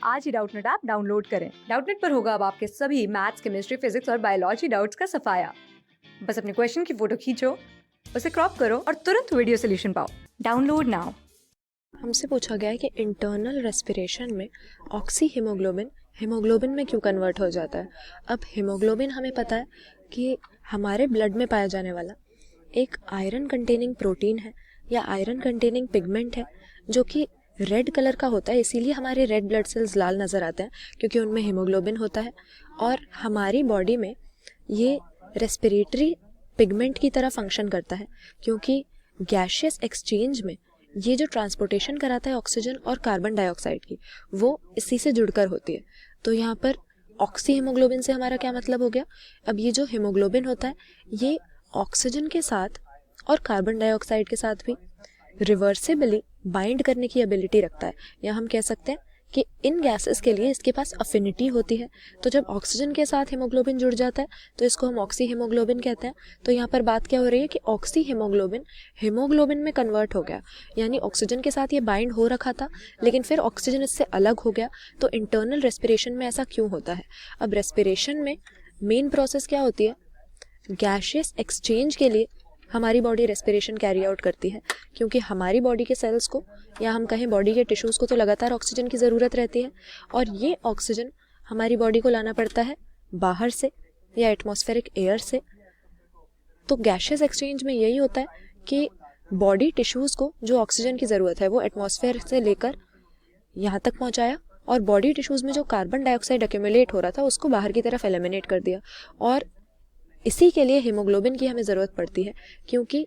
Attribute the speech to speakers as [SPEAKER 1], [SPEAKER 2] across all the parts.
[SPEAKER 1] आज ही Doubtnut app download करें। Doubtnut पर होगा अब आपके सभी मैथ्स, केमिस्ट्री, फिजिक्स और बायोलॉजी डाउट्स का सफाया। बस अपने क्वेश्चन की फोटो खींचो, उसे क्रॉप करो और तुरंत वीडियो सोल्यूशन पाओ। Download now.
[SPEAKER 2] हमसे पूछा गया है कि इंटरनल रेस्पिरेशन में ऑक्सी हीमोग्लोबिन हीमोग्लोबिन में क्यों कन्वर्ट हो जाता है। अब हीमोग्लोबिन हमें पता है कि हमारे ब्लड में पाया जाने वाला एक आयरन कंटेनिंग प्रोटीन है या आयरन कंटेनिंग पिगमेंट है जो कि रेड कलर का होता है, इसीलिए हमारे रेड ब्लड सेल्स लाल नज़र आते हैं क्योंकि उनमें हीमोग्लोबिन होता है। और हमारी बॉडी में ये रेस्पिरेटरी पिगमेंट की तरह फंक्शन करता है क्योंकि गैशियस एक्सचेंज में ये जो ट्रांसपोर्टेशन कराता है ऑक्सीजन और कार्बन डाइऑक्साइड की, वो इसी से जुड़कर होती है। तो यहाँ पर ऑक्सी हीमोग्लोबिन से हमारा क्या मतलब हो गया। अब ये जो हीमोग्लोबिन होता है ये ऑक्सीजन के साथ और कार्बन डाइऑक्साइड के साथ भी रिवर्सिबली बाइंड करने की एबिलिटी रखता है, या हम कह सकते हैं कि इन गैसेस के लिए इसके पास अफिनिटी होती है। तो जब ऑक्सीजन के साथ हीमोग्लोबिन जुड़ जाता है तो इसको हम ऑक्सी हीमोग्लोबिन कहते हैं। तो यहाँ पर बात क्या हो रही है कि ऑक्सी हीमोग्लोबिन हीमोग्लोबिन में कन्वर्ट हो गया, यानी ऑक्सीजन के साथ ये बाइंड हो रखा था लेकिन फिर ऑक्सीजन इससे अलग हो गया। तो इंटरनल रेस्पिरेशन में ऐसा क्यों होता है। अब रेस्पिरेशन में मेन प्रोसेस क्या होती है, गैशियस एक्सचेंज के लिए हमारी बॉडी रेस्पिरेशन कैरी आउट करती है क्योंकि हमारी बॉडी के सेल्स को या हम कहें बॉडी के टिश्यूज़ को तो लगातार ऑक्सीजन की ज़रूरत रहती है और ये ऑक्सीजन हमारी बॉडी को लाना पड़ता है बाहर से या एटमॉस्फेरिक एयर से। तो गैशियस एक्सचेंज में यही होता है कि बॉडी टिश्यूज़ को जो ऑक्सीजन की ज़रूरत है वो एटमॉस्फेयर से लेकर यहाँ तक पहुँचाया और बॉडी टिश्यूज़ में जो कार्बन डाइऑक्साइड एक्यूमुलेट हो रहा था उसको बाहर की तरफ एलिमिनेट कर दिया। और इसी के लिए हीमोग्लोबिन की हमें ज़रूरत पड़ती है क्योंकि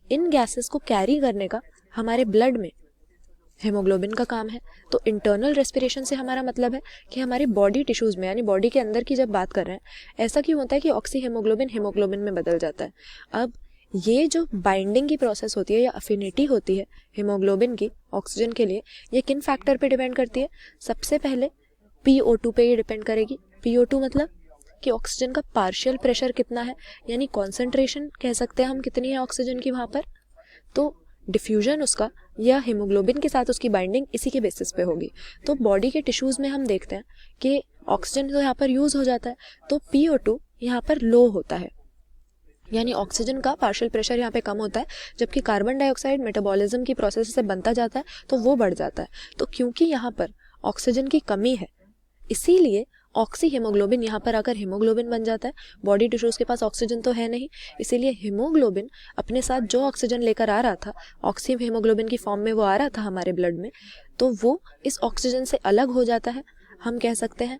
[SPEAKER 2] इन गैसेस को कैरी करने का हमारे ब्लड में हीमोग्लोबिन का काम है। तो इंटरनल रेस्पिरेशन से हमारा मतलब है कि हमारी बॉडी टिश्यूज़ में यानी बॉडी के अंदर की जब बात कर रहे हैं ऐसा क्यों होता है कि ऑक्सी हीमोग्लोबिन हीमोग्लोबिन में बदल जाता है। अब ये जो बाइंडिंग की प्रोसेस होती है या अफिनिटी होती है हीमोग्लोबिन की ऑक्सीजन के लिए, ये किन फैक्टर पे डिपेंड करती है। सबसे पहले PO2 पे ये डिपेंड करेगी। PO2 मतलब कि ऑक्सीजन का पार्शियल प्रेशर कितना है, यानी कॉन्सेंट्रेशन कह सकते हैं हम कितनी है ऑक्सीजन की वहाँ पर। तो डिफ्यूजन उसका या हीमोग्लोबिन के साथ उसकी बाइंडिंग इसी के बेसिस पे होगी। तो बॉडी के टिश्यूज़ में हम देखते हैं कि ऑक्सीजन तो यहाँ पर यूज़ हो जाता है तो PO2 यहाँ पर लो होता है, यानी ऑक्सीजन का पार्शियल प्रेशर यहाँ पे कम होता है, जबकि कार्बन डाइऑक्साइड मेटाबॉलिज्म की प्रोसेस से बनता जाता है तो वो बढ़ जाता है। तो क्योंकि यहाँ पर ऑक्सीजन की कमी है इसीलिए ऑक्सी हीमोग्लोबिन यहाँ पर आकर हीमोग्लोबिन बन जाता है। बॉडी टिश्यूज़ के पास ऑक्सीजन तो है नहीं, इसीलिए हीमोग्लोबिन अपने साथ जो ऑक्सीजन लेकर आ रहा था ऑक्सी हीमोग्लोबिन की फॉर्म में वो आ रहा था हमारे ब्लड में, तो वो इस ऑक्सीजन से अलग हो जाता है। हम कह सकते हैं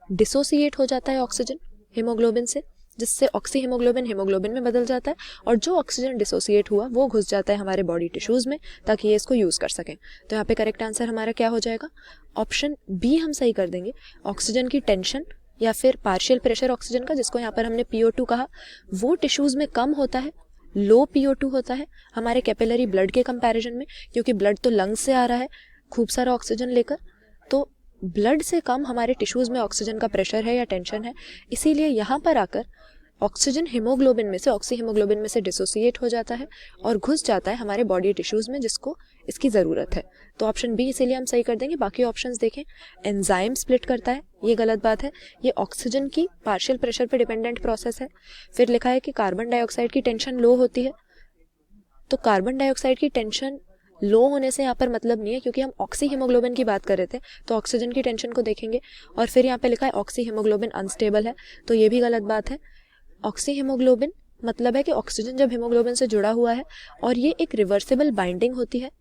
[SPEAKER 2] डिसोसिएट हो जाता है ऑक्सीजन हीमोग्लोबिन से, जिससे ऑक्सी हीमोग्लोबिन हीमोग्लोबिन में बदल जाता है और जो ऑक्सीजन डिसोसिएट हुआ वो घुस जाता है हमारे बॉडी टिश्यूज़ में ताकि ये इसको यूज़ कर सकें। तो यहाँ पे करेक्ट आंसर हमारा क्या हो जाएगा, ऑप्शन बी हम सही कर देंगे। ऑक्सीजन की टेंशन या फिर पार्शियल प्रेशर ऑक्सीजन का, जिसको यहाँ पर हमने PO2 कहा, वो टिश्यूज़ में कम होता है, लो PO2 होता है हमारे कैपिलरी ब्लड के कंपैरिजन में, क्योंकि ब्लड तो लंग्स से आ रहा है खूब सारा ऑक्सीजन लेकर, तो ब्लड से कम हमारे टिश्यूज़ में ऑक्सीजन का प्रेशर है या टेंशन है। इसीलिए यहाँ पर आकर ऑक्सीजन हीमोग्लोबिन में से ऑक्सी हीमोग्लोबिन में से डिसोसिएट हो जाता है और घुस जाता है हमारे बॉडी टिश्यूज़ में जिसको इसकी ज़रूरत है। तो ऑप्शन बी इसीलिए हम सही कर देंगे। बाकी ऑप्शंस देखें, एंजाइम स्प्लिट करता है, ये गलत बात है, ये ऑक्सीजन की पार्शियल प्रेशर पे डिपेंडेंट प्रोसेस है। फिर लिखा है कि कार्बन डाइऑक्साइड की टेंशन लो होती है, तो कार्बन डाइऑक्साइड की टेंशन लो होने से यहाँ पर मतलब नहीं है क्योंकि हम ऑक्सी हीमोग्लोबिन की बात कर रहे थे, तो ऑक्सीजन की टेंशन को देखेंगे। और फिर यहाँ पे लिखा है ऑक्सी हीमोग्लोबिन अनस्टेबल है, तो ये भी गलत बात है। ऑक्सी हीमोग्लोबिन मतलब है कि ऑक्सीजन जब हीमोग्लोबिन से जुड़ा हुआ है और ये एक रिवर्सिबल बाइंडिंग होती है,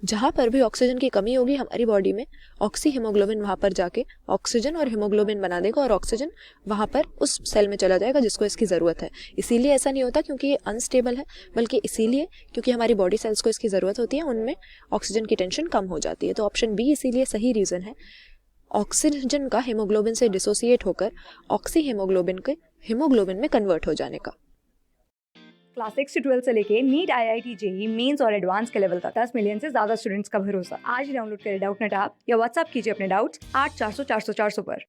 [SPEAKER 2] जहाँ पर भी ऑक्सीजन की कमी होगी हमारी बॉडी में ऑक्सी हीमोग्लोबिन वहाँ पर जाके ऑक्सीजन और हीमोग्लोबिन बना देगा और ऑक्सीजन वहाँ पर उस सेल में चला जाएगा जिसको इसकी ज़रूरत है। इसीलिए ऐसा नहीं होता क्योंकि ये अनस्टेबल है, बल्कि इसीलिए क्योंकि हमारी बॉडी सेल्स को इसकी ज़रूरत होती है, उनमें ऑक्सीजन की टेंशन कम हो जाती है। तो ऑप्शन बी इसीलिए सही रीज़न है, ऑक्सीजन का हीमोग्लोबिन से डिसोसिएट होकर ऑक्सी हीमोग्लोबिन के हीमोग्लोबिन में कन्वर्ट हो जाने का।
[SPEAKER 1] क्लास 6 से 12 से लेके नीट, IIT, JEE मेंस और एडवांस के लेवल तक 10 मिलियन से ज्यादा स्टूडेंट्स का भरोसा। आज ही डाउनलोड करें डाउटनेट ऐप या व्हाट्सएप कीजिए अपने डाउट्स 8400 400 400 पर।